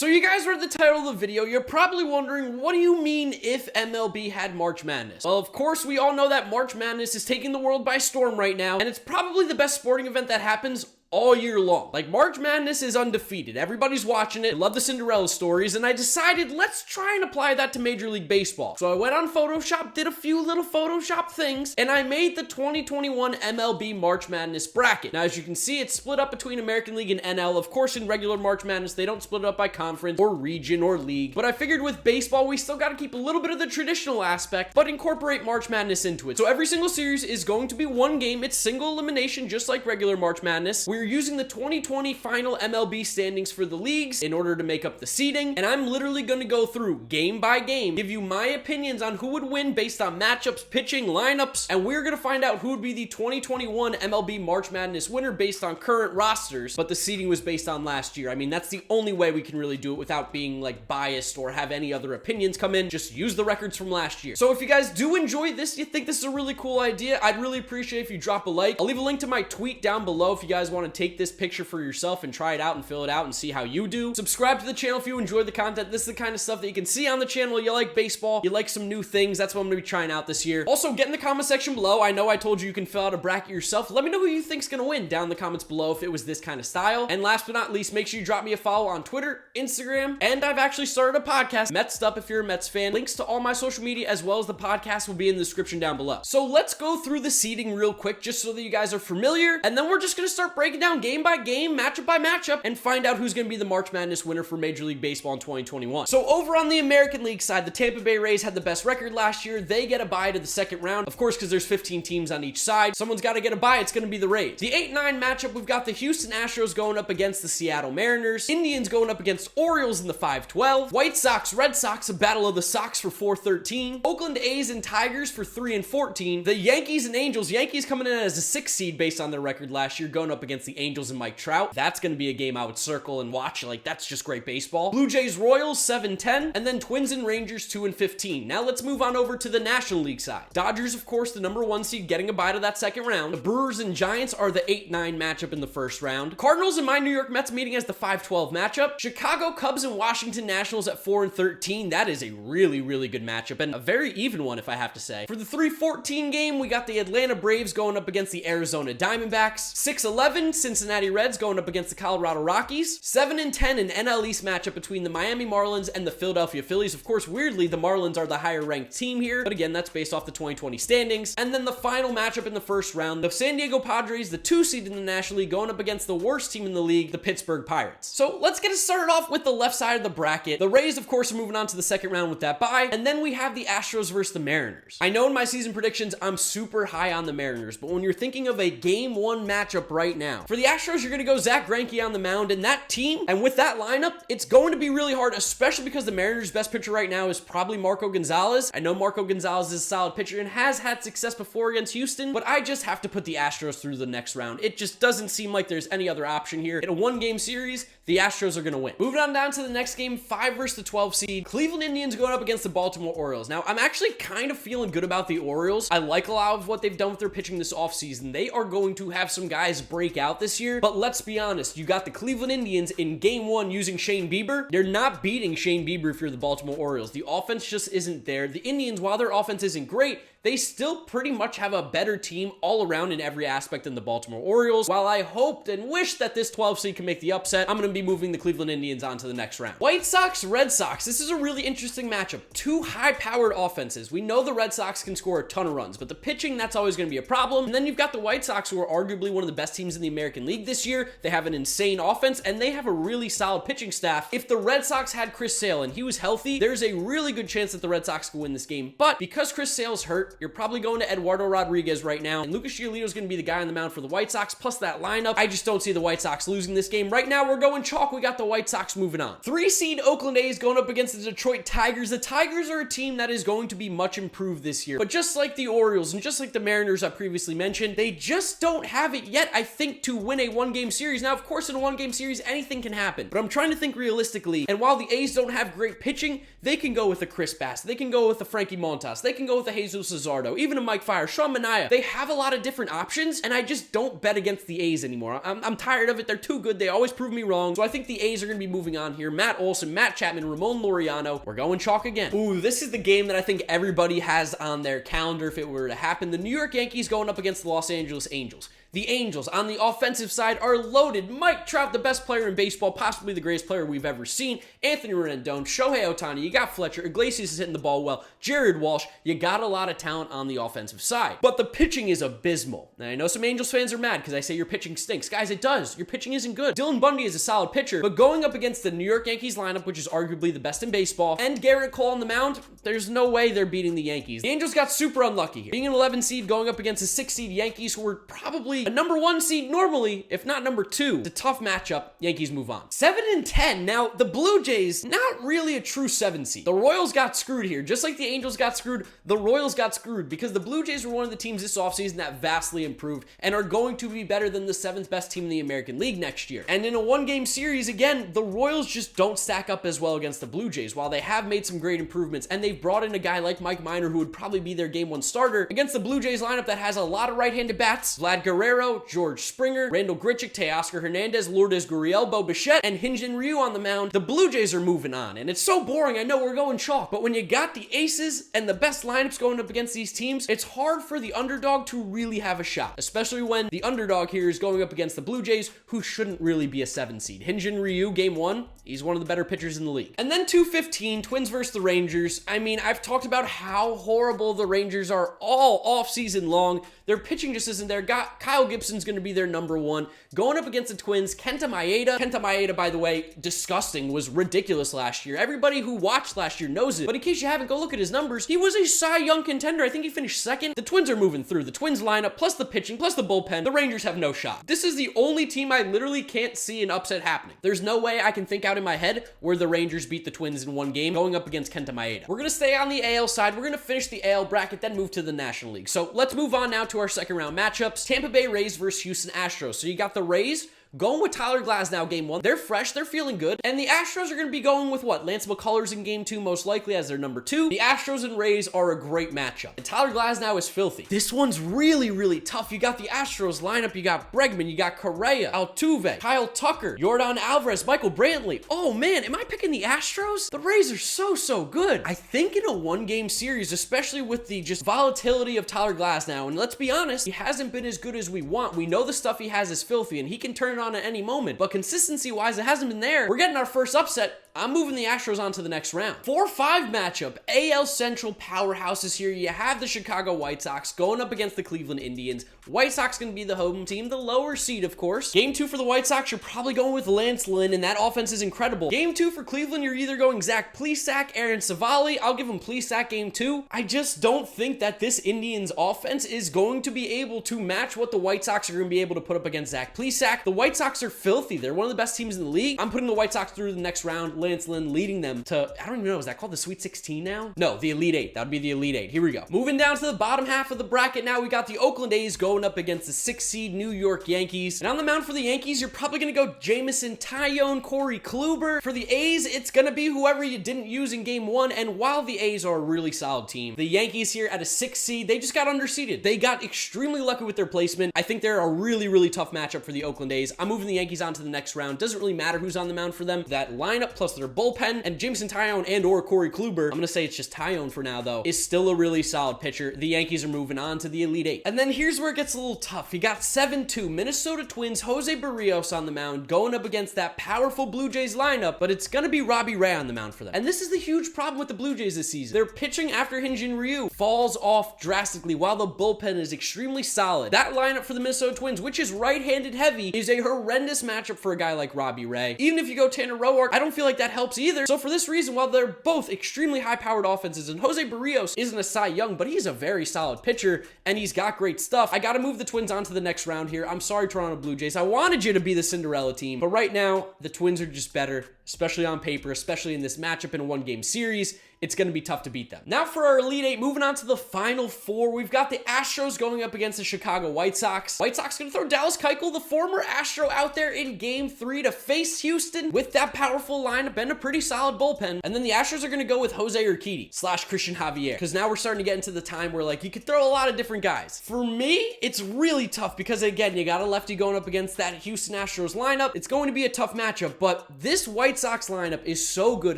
So you guys read the title of the video, you're probably wondering, what do you mean if MLB had March Madness? Well, of course, we all know that March Madness is taking the world by storm right now, and it's probably the best sporting event that happens all year long. Like, March Madness is undefeated. Everybody's watching it. I love the Cinderella stories, and I decided, let's try and apply that to Major League Baseball. So I went on Photoshop, did a few little Photoshop things, and I made the 2021 MLB March Madness bracket. Now, as you can see, it's split up between American League and NL. Of course, in regular March Madness, they don't split it up by conference or region or league. But I figured with baseball, we still got to keep a little bit of the traditional aspect, but incorporate March Madness into it. So every single series is going to be one game. It's single elimination, just like regular March Madness. We're using the 2020 final MLB standings for the leagues in order to make up the seeding, and I'm literally going to go through game by game, give you my opinions on who would win based on matchups, pitching, lineups, and we're going to find out who would be the 2021 MLB March Madness winner based on current rosters, but the seeding was based on last year. I mean, that's the only way we can really do it without being like biased or have any other opinions come in. Just use the records from last year. So if you guys do enjoy this, you think this is a really cool idea, I'd really appreciate if you drop a like. I'll leave a link to my tweet down below if you guys want to take this picture for yourself and try it out and fill it out and see how you do. Subscribe to the channel if you enjoy the content. This is the kind of stuff that you can see on the channel. You like baseball, you like some new things, that's what I'm going to be trying out this year. Also, get in the comment section below. I know I told you you can fill out a bracket yourself. Let me know who you think's going to win down in the comments below if it was this kind of style. And last but not least, make sure you drop me a follow on Twitter, Instagram, and I've actually started a podcast, Mets'd Up if you're a Mets fan. Links to all my social media as well as the podcast will be in the description down below. So let's go through the seeding real quick just so that you guys are familiar, and then we're just going to start breaking down game by game, matchup by matchup, and find out who's going to be the March Madness winner for Major League Baseball in 2021. So over on the American League side, the Tampa Bay Rays had the best record last year. They get a bye to the second round, of course, because there's 15 teams on each side. Someone's got to get a bye. It's going to be the Rays. The 8-9 matchup, we've got the Houston Astros going up against the Seattle Mariners, Indians going up against Orioles in the 5-12, White Sox, Red Sox, a battle of the Sox for 4-13, Oakland A's and Tigers for 3-14, the Yankees and Angels, Yankees coming in as a 6 seed based on their record last year, going up against the Angels and Mike Trout. That's going to be a game I would circle and watch. Like, that's just great baseball. Blue Jays Royals 7-10, and then Twins and Rangers 2-15. Now let's move on over to the National League side. Dodgers, of course, the number 1 seed, getting a bye to that second round. The Brewers and Giants are the 8-9 matchup in the first round. Cardinals and my New York Mets meeting as the 5-12 matchup. Chicago Cubs and Washington Nationals at 4-13. That is a really good matchup, and a very even one if I have to say. For the 3-14 game, we got the Atlanta Braves going up against the Arizona Diamondbacks. 6-11, Cincinnati Reds going up against the Colorado Rockies. 7-10, an NL East matchup between the Miami Marlins and the Philadelphia Phillies. Of course, weirdly, the Marlins are the higher ranked team here, but again, that's based off the 2020 standings. And then the final matchup in the first round, the San Diego Padres, the 2 seed in the National League, going up against the worst team in the league, the Pittsburgh Pirates. So let's get it started off with the left side of the bracket. The Rays, of course, are moving on to the second round with that bye, and then we have the Astros versus the Mariners. I know in my season predictions, I'm super high on the Mariners, but when you're thinking of a game 1 matchup right now, for the Astros, you're going to go Zach Greinke on the mound, and that team, and with that lineup, it's going to be really hard, especially because the Mariners' best pitcher right now is probably Marco Gonzalez. I know Marco Gonzalez is a solid pitcher and has had success before against Houston, but I just have to put the Astros through the next round. It just doesn't seem like there's any other option here. In a 1-game series, the Astros are going to win. Moving on down to the next game, 5 versus the 12 seed. Cleveland Indians going up against the Baltimore Orioles. Now, I'm actually kind of feeling good about the Orioles. I like a lot of what they've done with their pitching this offseason. They are going to have some guys break out this year, but let's be honest, you got the Cleveland Indians in game 1 using Shane Bieber. They're not beating Shane Bieber if you're the Baltimore Orioles. The offense just isn't there. The Indians, while their offense isn't great, they still pretty much have a better team all around in every aspect than the Baltimore Orioles. While I hoped and wished that this 12 seed can make the upset, I'm going to be moving the Cleveland Indians on to the next round. White Sox, Red Sox. This is a really interesting matchup. 2 high-powered offenses. We know the Red Sox can score a ton of runs, but the pitching, that's always going to be a problem. And then you've got the White Sox, who are arguably one of the best teams in the American League this year. They have an insane offense, and they have a really solid pitching staff. If the Red Sox had Chris Sale and he was healthy, there's a really good chance that the Red Sox can win this game. But because Chris Sale's hurt, you're probably going to Eduardo Rodriguez right now, and Lucas Giolito is going to be the guy on the mound for the White Sox, plus that lineup. I just don't see the White Sox losing this game. Right now, we're going chalk. We got the White Sox moving on. 3 seed Oakland A's going up against the Detroit Tigers. The Tigers are a team that is going to be much improved this year, but just like the Orioles and just like the Mariners I previously mentioned, they just don't have it yet, I think, to win a 1-game series. Now, of course, in a 1-game series, anything can happen, but I'm trying to think realistically, and while the A's don't have great pitching, they can go with a Chris Bass, they can go with a Frankie Montas, they can go with a Jesus Luzardo, even a Mike Fiers, Sean Manaea. They have a lot of different options, and I just don't bet against the A's anymore. I'm tired of it. They're too good. They always prove me wrong. So I think the A's are going to be moving on here. Matt Olson, Matt Chapman, Ramon Laureano. We're going chalk again. Ooh, this is the game that I think everybody has on their calendar if it were to happen. The New York Yankees going up against the Los Angeles Angels. The Angels on the offensive side are loaded. Mike Trout, the best player in baseball, possibly the greatest player we've ever seen. Anthony Rendon, Shohei Ohtani, you got Fletcher, Iglesias is hitting the ball well, Jared Walsh, you got a lot of talent on the offensive side. But the pitching is abysmal. And I know some Angels fans are mad because I say your pitching stinks. Guys, it does. Your pitching isn't good. Dylan Bundy is a solid pitcher, but going up against the New York Yankees lineup, which is arguably the best in baseball, and Garrett Cole on the mound, there's no way they're beating the Yankees. The Angels got super unlucky here. Being an 11 seed going up against a 6 seed Yankees who were probably a number 1 seed normally, if not number 2. It's a tough matchup. Yankees move on. 7-10. Now, the Blue Jays, not really a true 7 seed. The Royals got screwed here. Just like the Angels got screwed, the Royals got screwed because the Blue Jays were one of the teams this offseason that vastly improved and are going to be better than the 7th best team in the American League next year. And in a one-game series, again, the Royals just don't stack up as well against the Blue Jays. While they have made some great improvements and they've brought in a guy like Mike Minor who would probably be their game 1 starter against the Blue Jays lineup that has a lot of right-handed bats, Vlad Guerrero, George Springer, Randall Grichuk, Teoscar Hernandez, Lourdes Gurriel, Bo Bichette, and Hyun-Jin Ryu on the mound, the Blue Jays are moving on. And it's so boring, I know we're going chalk, but when you got the aces and the best lineups going up against these teams, it's hard for the underdog to really have a shot, especially when the underdog here is going up against the Blue Jays, who shouldn't really be a 7 seed. Hyun-Jin Ryu, game 1, he's one of the better pitchers in the league. And then 2-15, Twins versus the Rangers. I mean, I've talked about how horrible the Rangers are all off-season long. Their pitching just isn't there. Kyle Gibson's going to be their number 1. Going up against the Twins, Kenta Maeda, by the way, disgusting, was ridiculous last year. Everybody who watched last year knows it. But in case you haven't, go look at his numbers. He was a Cy Young contender. I think he finished 2nd. The Twins are moving through. The Twins lineup, plus the pitching, plus the bullpen. The Rangers have no shot. This is the only team I literally can't see an upset happening. There's no way I can think out in my head where the Rangers beat the Twins in one game going up against Kenta Maeda. We're going to stay on the AL side. We're going to finish the AL bracket, then move to the National League. So let's move on now to our second round matchups. Tampa Bay Rays versus Houston Astros. So you got the Rays going with Tyler Glasnow game 1. They're fresh, they're feeling good. And the Astros are going to be going with what? Lance McCullers in game 2 most likely as their number 2. The Astros and Rays are a great matchup. And Tyler Glasnow is filthy. This one's really, really tough. You got the Astros lineup, you got Bregman, you got Correa, Altuve, Kyle Tucker, Yordan Alvarez, Michael Brantley. Oh man, am I picking the Astros? The Rays are so good. I think in a one-game series, especially with the just volatility of Tyler Glasnow, and let's be honest, he hasn't been as good as we want. We know the stuff he has is filthy and he can turn it on at any moment, but consistency-wise, it hasn't been there. We're getting our first upset. I'm moving the Astros on to the next round. 4-5 matchup. AL Central powerhouses here. You have the Chicago White Sox going up against the Cleveland Indians. White Sox going to be the home team, the lower seed, of course. Game 2 for the White Sox, you're probably going with Lance Lynn, and that offense is incredible. Game 2 for Cleveland, you're either going Zach Plesac, Aaron Savali. I'll give him Plesac game 2. I just don't think that this Indians offense is going to be able to match what the White Sox are going to be able to put up against Zach Plesac. The White Sox are filthy. They're one of the best teams in the league. I'm putting the White Sox through the next round. Lance Lynn leading them to, I don't even know, is that called the Sweet 16 now? No, the Elite 8. That would be the Elite 8. Here we go. Moving down to the bottom half of the bracket now, we got the Oakland A's going up against the 6 seed New York Yankees. And on the mound for the Yankees, you're probably going to go Jameson Taillon, Corey Kluber. For the A's, it's going to be whoever you didn't use in game 1. And while the A's are a really solid team, the Yankees here at a 6 seed, they just got underseeded. They got extremely lucky with their placement. I think they're a really tough matchup for the Oakland A's. I'm moving the Yankees on to the next round. Doesn't really matter who's on the mound for them. That lineup plus their bullpen and Jameson Taillon and or Corey Kluber, I'm going to say it's just Taillon for now though, is still a really solid pitcher. The Yankees are moving on to the Elite 8. And then here's where it gets a little tough. You got 7-2 Minnesota Twins, Jose Barrios on the mound going up against that powerful Blue Jays lineup, but it's going to be Robbie Ray on the mound for them. And this is the huge problem with the Blue Jays this season. Their pitching after Hyun-Jin Ryu falls off drastically while the bullpen is extremely solid. That lineup for the Minnesota Twins, which is right-handed heavy, is a horrendous matchup for a guy like Robbie Ray. Even if you go Tanner Roark, I don't feel like that helps either. So for this reason, while they're both extremely high-powered offenses, and Jose Barrios isn't a Cy Young, but he's a very solid pitcher, and he's got great stuff, I gotta move the Twins on to the next round here. I'm sorry, Toronto Blue Jays. I wanted you to be the Cinderella team, but right now, the Twins are just better. especially on paper, especially in this matchup in a one-game series. It's going to be tough to beat them. Now for our Elite Eight, moving on to the Final Four, we've got the Astros going up against the Chicago White Sox. White Sox going to throw Dallas Keuchel, the former Astro, out there in Game 3 to face Houston with that powerful lineup and a pretty solid bullpen. And then the Astros are going to go with Jose Urquidy / Christian Javier, because now we're starting to get into the time where, like, you could throw a lot of different guys. For me, it's really tough because, again, you got a lefty going up against that Houston Astros lineup. It's going to be a tough matchup, but this White Sox lineup is so good.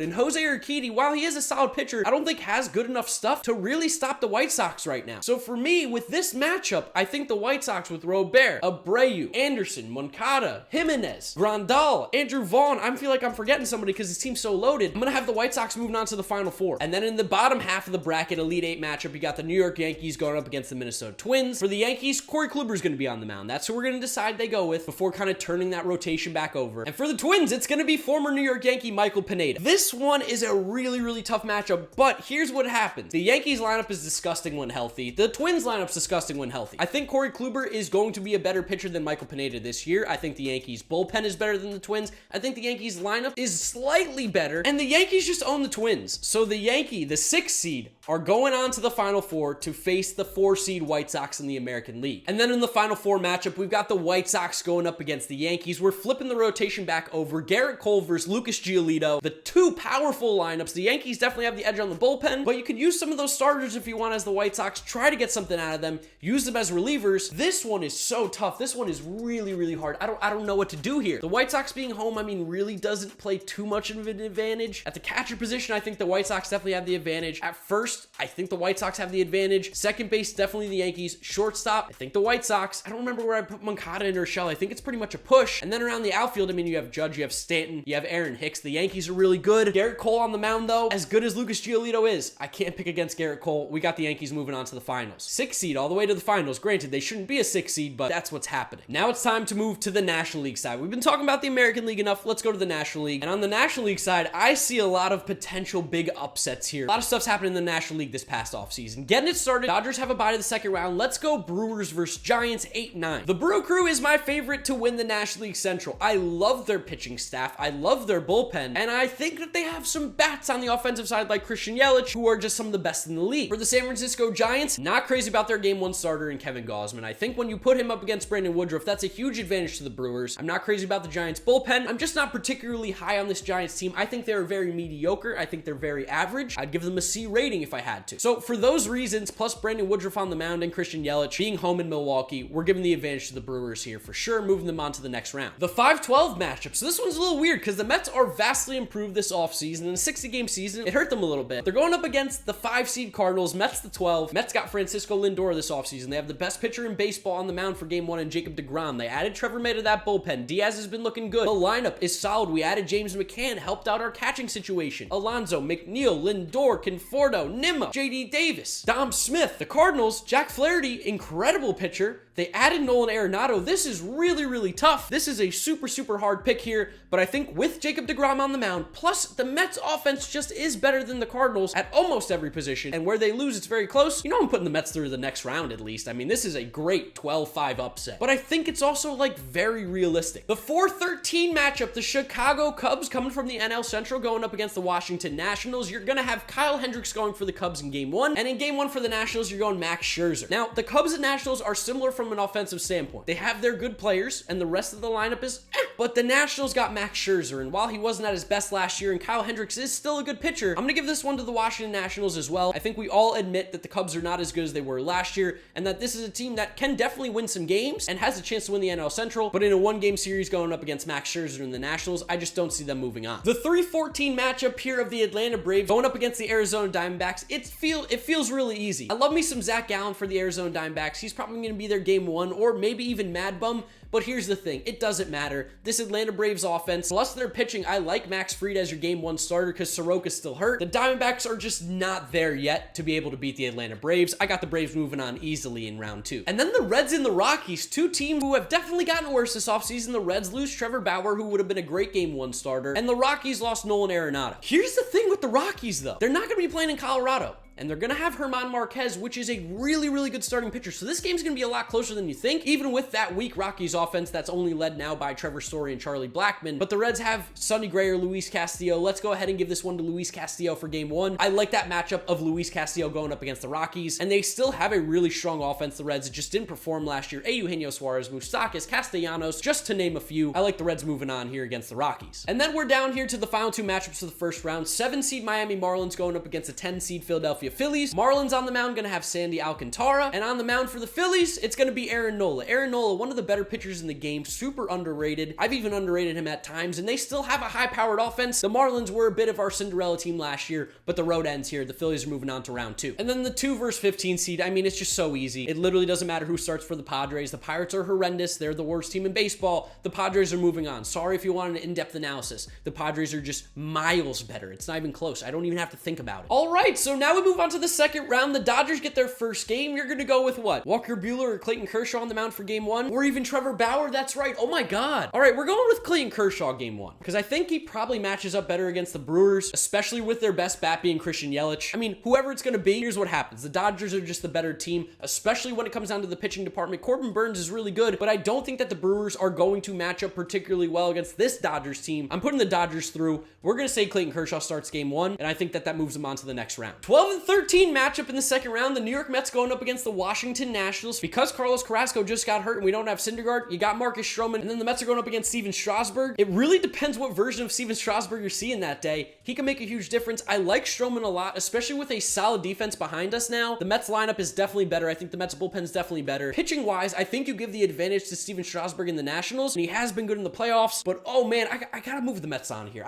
And Jose Urquidy, while he is a solid pitcher, I don't think has good enough stuff to really stop the White Sox right now. So for me, with this matchup, I think the White Sox with Robert, Abreu, Anderson, Moncada, Jimenez, Grandal, Andrew Vaughn, I feel like I'm forgetting somebody because his team's so loaded. I'm going to have the White Sox moving on to the Final Four. And then in the bottom half of the bracket, Elite Eight matchup, you got the New York Yankees going up against the Minnesota Twins. For the Yankees, Corey Kluber is going to be on the mound. That's who we're going to decide they go with before kind of turning that rotation back over. And for the Twins, it's going to be former New York Yankee Michael Pineda. This one is a really, really tough matchup, but here's what happens. The Yankees lineup is disgusting when healthy. The Twins lineup's disgusting when healthy. I think Corey Kluber is going to be a better pitcher than Michael Pineda this year. I think the Yankees bullpen is better than the Twins. I think the Yankees lineup is slightly better, and the Yankees just own the Twins. So the 6th seed, are going on to the Final Four to face the 4 seed White Sox in the American League. And then in the Final Four matchup, we've got the White Sox going up against the Yankees. We're flipping the rotation back over. Garrett Cole versus Lucas Giolito. The two powerful lineups. The Yankees definitely have the edge on the bullpen, but you could use some of those starters if you want as the White Sox. Try to get something out of them. Use them as relievers. This one is so tough. This one is really, really hard. I don't know what to do here. The White Sox being home, I mean, really doesn't play too much of an advantage. At the catcher position, I think the White Sox definitely have the advantage. At first, I think the White Sox have the advantage. Second base, definitely the Yankees. Shortstop, I think the White Sox. I don't remember where I put Moncada and Urshela. I think it's pretty much a push. And then around the outfield, I mean, you have Judge, you have Stanton, you have Aaron Hicks. The Yankees are really good. Garrett Cole on the mound, though, as good as Lucas Giolito is, I can't pick against Garrett Cole. We got the Yankees moving on to the finals. 6th seed all the way to the finals. Granted, they shouldn't be a 6th seed, but that's what's happening. Now it's time to move to the National League side. We've been talking about the American League enough. Let's go to the National League. And on the National League side, I see a lot of potential big upsets here. A lot of stuff's happening in the National League this past offseason. Getting it started, Dodgers have a bye to the second round. Let's go Brewers versus Giants 8-9. The Brew Crew is my favorite to win the National League Central. I love their pitching staff. I love their bullpen. And I think that they have some bats on the offensive side like Christian Yelich, who are just some of the best in the league. For the San Francisco Giants, not crazy about their Game 1 starter in Kevin Gausman. I think when you put him up against Brandon Woodruff, that's a huge advantage to the Brewers. I'm not crazy about the Giants bullpen. I'm just not particularly high on this Giants team. I think they're very mediocre. I think they're very average. I'd give them a C rating if I had to. So for those reasons, plus Brandon Woodruff on the mound and Christian Yelich being home in Milwaukee, we're giving the advantage to the Brewers here for sure, moving them on to the next round. The 5-12 matchup. So this one's a little weird because the Mets are vastly improved this offseason. In a 60-game season, it hurt them a little bit. They're going up against the 5 seed Cardinals, Mets the 12. Mets got Francisco Lindor this offseason. They have the best pitcher in baseball on the mound for Game 1 in Jacob deGrom. They added Trevor May to that bullpen. Diaz has been looking good. The lineup is solid. We added James McCann, helped out our catching situation. Alonso, McNeil, Lindor, Conforto, Nimmo, JD Davis, Dom Smith. The Cardinals, Jack Flaherty, incredible pitcher. They added Nolan Arenado. This is really, really tough. This is a super, super hard pick here, but I think with Jacob deGrom on the mound, plus the Mets offense just is better than the Cardinals at almost every position, and where they lose, it's very close. You know I'm putting the Mets through the next round at least. I mean, this is a great 12-5 upset, but I think it's also like very realistic. The 4-13 matchup, the Chicago Cubs coming from the NL Central going up against the Washington Nationals. You're going to have Kyle Hendricks going for the Cubs in Game 1, and in Game 1 for the Nationals, you're going Max Scherzer. Now, the Cubs and Nationals are similar from an offensive standpoint. They have their good players, and the rest of the lineup is but the Nationals got Max Scherzer, and while he wasn't at his best last year, and Kyle Hendricks is still a good pitcher, I'm going to give this one to the Washington Nationals as well. I think we all admit that the Cubs are not as good as they were last year, and that this is a team that can definitely win some games, and has a chance to win the NL Central, but in a one-game series going up against Max Scherzer and the Nationals, I just don't see them moving on. The 3-14 matchup here of the Atlanta Braves going up against the Arizona Diamondbacks, it feels really easy. I love me some Zach Gallen for the Arizona Diamondbacks. He's probably going to be their Game 1, or maybe even Mad Bum. But here's the thing, it doesn't matter. This Atlanta Braves offense, plus their pitching, I like Max Fried as your Game 1 starter because Soroka's still hurt. The Diamondbacks are just not there yet to be able to beat the Atlanta Braves. I got the Braves moving on easily in round 2. And then the Reds and the Rockies, two teams who have definitely gotten worse this offseason. The Reds lose Trevor Bauer, who would have been a great Game 1 starter, and the Rockies lost Nolan Arenado. Here's the thing with the Rockies, though. They're not going to be playing in Colorado. and they're going to have German Marquez, which is a really, really good starting pitcher. So this game's going to be a lot closer than you think, even with that weak Rockies offense that's only led now by Trevor Story and Charlie Blackmon. But the Reds have Sonny Gray or Luis Castillo. Let's go ahead and give this one to Luis Castillo for game one. I like that matchup of Luis Castillo going up against the Rockies, and they still have a really strong offense. The Reds just didn't perform last year. Eugenio Suarez, Moustakas, Castellanos, just to name a few. I like the Reds moving on here against the Rockies. And then we're down here to the final two matchups of the first round. 7-seed Miami Marlins going up against a 10-seed Philadelphia Phillies. Marlins on the mound going to have Sandy Alcantara, and on the mound for the Phillies, it's going to be Aaron Nola. Aaron Nola, one of the better pitchers in the game, super underrated. I've even underrated him at times, and they still have a high-powered offense. The Marlins were a bit of our Cinderella team last year, but the road ends here. The Phillies are moving on to round two. And then the 2 versus 15 seed, I mean, it's just so easy. It literally doesn't matter who starts for the Padres. The Pirates are horrendous. They're the worst team in baseball. The Padres are moving on. Sorry if you want an in-depth analysis. The Padres are just miles better. It's not even close. I don't even have to think about it. All right, so now we move on to the second round. The Dodgers get their first game. You're going to go with what? Walker Buehler or Clayton Kershaw on the mound for game one? Or even Trevor Bauer? That's right. Oh my God. All right, we're going with Clayton Kershaw game one, because I think he probably matches up better against the Brewers, especially with their best bat being Christian Yelich. I mean, whoever it's going to be, here's what happens. The Dodgers are just the better team, especially when it comes down to the pitching department. Corbin Burns is really good, but I don't think that the Brewers are going to match up particularly well against this Dodgers team. I'm putting the Dodgers through. We're going to say Clayton Kershaw starts game one, and I think that moves them on to the next round. 12 and 13 matchup in the second round. The New York Mets going up against the Washington Nationals. Because Carlos Carrasco just got hurt and we don't have Syndergaard, you got Marcus Stroman, and then the Mets are going up against Steven Strasburg. It really depends what version of Steven Strasburg you're seeing that day. He can make a huge difference. I like Stroman a lot, especially with a solid defense behind us now. The Mets lineup is definitely better. I think the Mets bullpen is definitely better. Pitching wise, I think you give the advantage to Steven Strasburg in the Nationals, and he has been good in the playoffs, but oh man, I gotta move the Mets on here.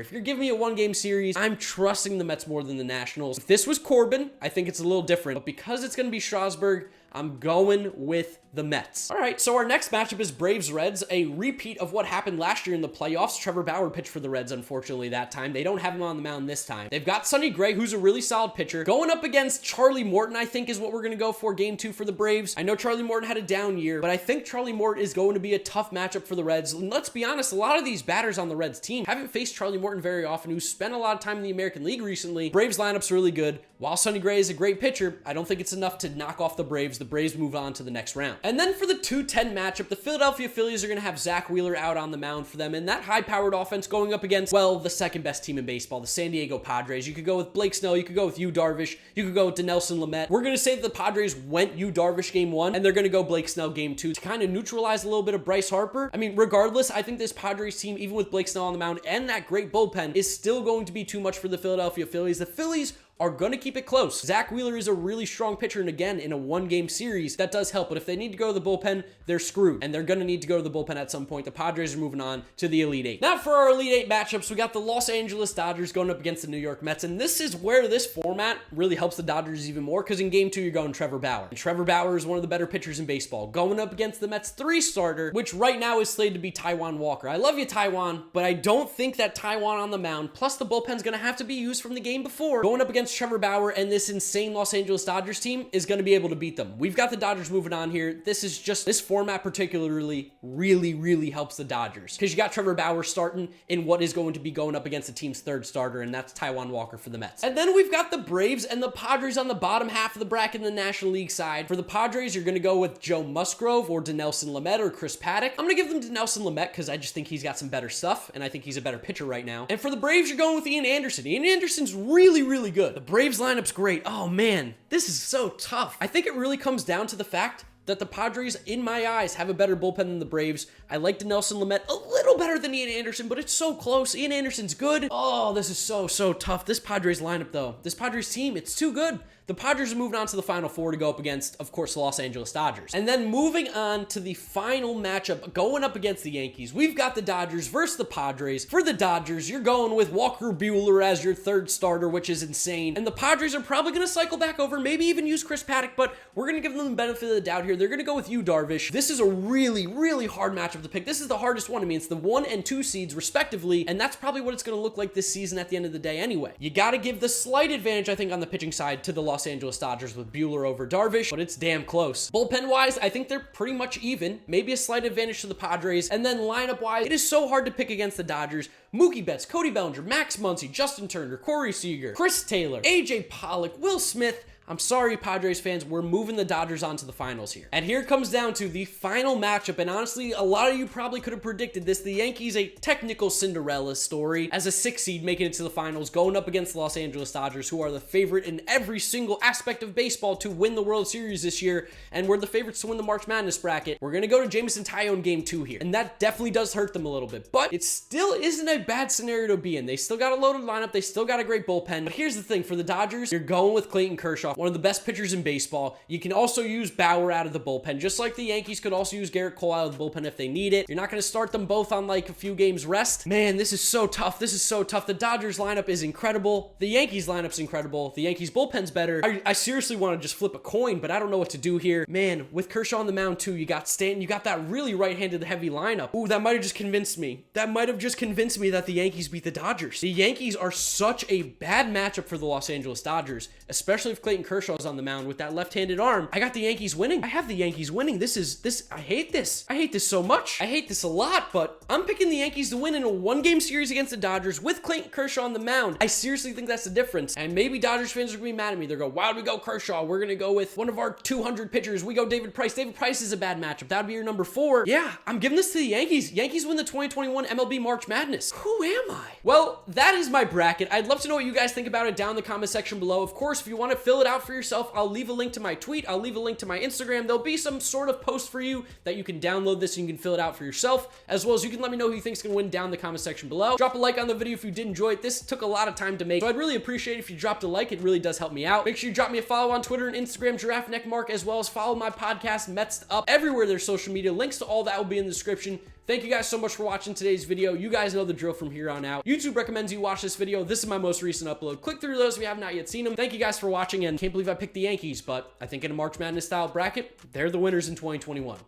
If you're giving me a one-game series, I'm trusting the Mets more than the Nationals. If this was Corbin, I think it's a little different, but because it's gonna be Strasburg, I'm going with the Mets. All right, so our next matchup is Braves-Reds, a repeat of what happened last year in the playoffs. Trevor Bauer pitched for the Reds, unfortunately, that time. They don't have him on the mound this time. They've got Sonny Gray, who's a really solid pitcher, going up against Charlie Morton, I think is what we're going to go for game two for the Braves. I know Charlie Morton had a down year, but I think Charlie Morton is going to be a tough matchup for the Reds. And let's be honest, a lot of these batters on the Reds team haven't faced Charlie Morton very often, who's spent a lot of time in the American League recently. Braves lineup's really good. While Sonny Gray is a great pitcher, I don't think it's enough to knock off the Braves. The Braves move on to the next round. And then for the 2-10 matchup, the Philadelphia Phillies are going to have Zach Wheeler out on the mound for them, and that high-powered offense going up against, well, the second best team in baseball, the San Diego Padres. You could go with Blake Snell, you could go with Yu Darvish, you could go with Dinelson Lamet. We're going to say that the Padres went Yu Darvish game one, and they're going to go Blake Snell game two to kind of neutralize a little bit of Bryce Harper. I mean, regardless, I think this Padres team, even with Blake Snell on the mound and that great bullpen, is still going to be too much for the Philadelphia Phillies. The Phillies are going to keep it close. Zach Wheeler is a really strong pitcher, and again, in a one-game series, that does help. But if they need to go to the bullpen, they're screwed, and they're going to need to go to the bullpen at some point. The Padres are moving on to the Elite Eight. Now for our Elite Eight matchups, we got the Los Angeles Dodgers going up against the New York Mets, and this is where this format really helps the Dodgers even more, because in game two, you're going Trevor Bauer. And Trevor Bauer is one of the better pitchers in baseball, going up against the Mets' 3-starter, which right now is slated to be Taijuan Walker. I love you, Taijuan, but I don't think that Taijuan on the mound, plus the bullpen's going to have to be used from the game before, going up against Trevor Bauer and this insane Los Angeles Dodgers team is going to be able to beat them. We've got the Dodgers moving on here. This format particularly really helps the Dodgers, because you got Trevor Bauer starting in what is going to be going up against the team's 3rd starter, and that's Taijuan Walker for the Mets. And then we've got the Braves and the Padres on the bottom half of the bracket in the National League side. For the Padres, you're going to go with Joe Musgrove or Dinelson Lamet or Chris Paddock. I'm going to give them Dinelson Lamet because I just think he's got some better stuff, and I think he's a better pitcher right now. And for the Braves, you're going with Ian Anderson. Ian Anderson's really good. The Braves lineup's great. Oh man, this is so tough. I think it really comes down to the fact that the Padres, in my eyes, have a better bullpen than the Braves. I like Dinelson Lamet a little better than Ian Anderson, but it's so close. Ian Anderson's good. Oh, this is so tough. This Padres lineup, though, this Padres team, it's too good. The Padres are moving on to the Final Four to go up against, of course, the Los Angeles Dodgers. And then moving on to the final matchup, going up against the Yankees, we've got the Dodgers versus the Padres. For the Dodgers, you're going with Walker Buehler as your 3rd starter, which is insane. And the Padres are probably going to cycle back over, maybe even use Chris Paddock, but we're going to give them the benefit of the doubt here. They're going to go with Yu Darvish. This is a really hard matchup matchup to pick. This is the hardest one. I mean, it's the 1 and 2 seeds respectively, and that's probably what it's going to look like this season at the end of the day anyway. You got to give the slight advantage, I think, on the pitching side to the Los Angeles Dodgers with Buehler over Darvish, but it's damn close. Bullpen-wise, I think they're pretty much even. Maybe a slight advantage to the Padres. And then lineup-wise, it is so hard to pick against the Dodgers. Mookie Betts, Cody Bellinger, Max Muncy, Justin Turner, Corey Seager, Chris Taylor, AJ Pollock, Will Smith. I'm sorry, Padres fans, we're moving the Dodgers on to the finals here. And here it comes down to the final matchup, and honestly, a lot of you probably could have predicted this. The Yankees, a technical Cinderella story, as a 6 seed making it to the finals, going up against the Los Angeles Dodgers, who are the favorite in every single aspect of baseball to win the World Series this year, and we're the favorites to win the March Madness bracket. We're going to go to Jameson Taillon game 2 here, and that definitely does hurt them a little bit, but it still isn't a bad scenario to be in. They still got a loaded lineup, they still got a great bullpen, but here's the thing, for the Dodgers, you're going with Clayton Kershaw, one of the best pitchers in baseball. You can also use Bauer out of the bullpen, just like the Yankees could also use Garrett Cole out of the bullpen if they need it. You're not going to start them both on like a few games rest. Man, this is so tough. This is so tough. The Dodgers lineup is incredible. The Yankees lineup's incredible. The Yankees bullpen's better. I seriously want to just flip a coin, but I don't know what to do here. Man, with Kershaw on the mound too, you got Stanton, you got that really right-handed heavy lineup. Ooh, that might have just convinced me. That might have just convinced me that the Yankees beat the Dodgers. The Yankees are such a bad matchup for the Los Angeles Dodgers, especially if Clayton Kershaw's on the mound with that left-handed arm. I got the Yankees winning. I have the Yankees winning. I hate this. I hate this so much. I hate this a lot, but I'm picking the Yankees to win in a 1-game series against the Dodgers with Clayton Kershaw on the mound. I seriously think that's the difference. And maybe Dodgers fans are going to be mad at me. They're going, why would we go Kershaw? We're going to go with one of our 200 pitchers. We go David Price. David Price is a bad matchup. That would be your number 4. Yeah, I'm giving this to the Yankees. Yankees win the 2021 MLB March Madness. Who am I? Well, that is my bracket. I'd love to know what you guys think about it down in the comment section below. Of course, if you want to fill it out for yourself, I'll leave a link to my tweet. I'll leave a link to my Instagram. There'll be some sort of post for you that you can download this and you can fill it out for yourself, as well as you can let me know who you think's gonna win down in the comment section below. Drop a like on the video if you did enjoy it. This took a lot of time to make, so I'd really appreciate it if you dropped a like. It really does help me out. Make sure you drop me a follow on Twitter and Instagram, GiraffeNeckMarc, as well as follow my podcast, Mets'd Up, everywhere there's social media. Links to all that will be in the description. Thank you guys so much for watching today's video. You guys know the drill from here on out. YouTube recommends you watch this video. This is my most recent upload. Click through those if you have not yet seen them. Thank you guys for watching, and can't believe I picked the Yankees, but I think in a March Madness style bracket, they're the winners in 2021.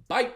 Bye.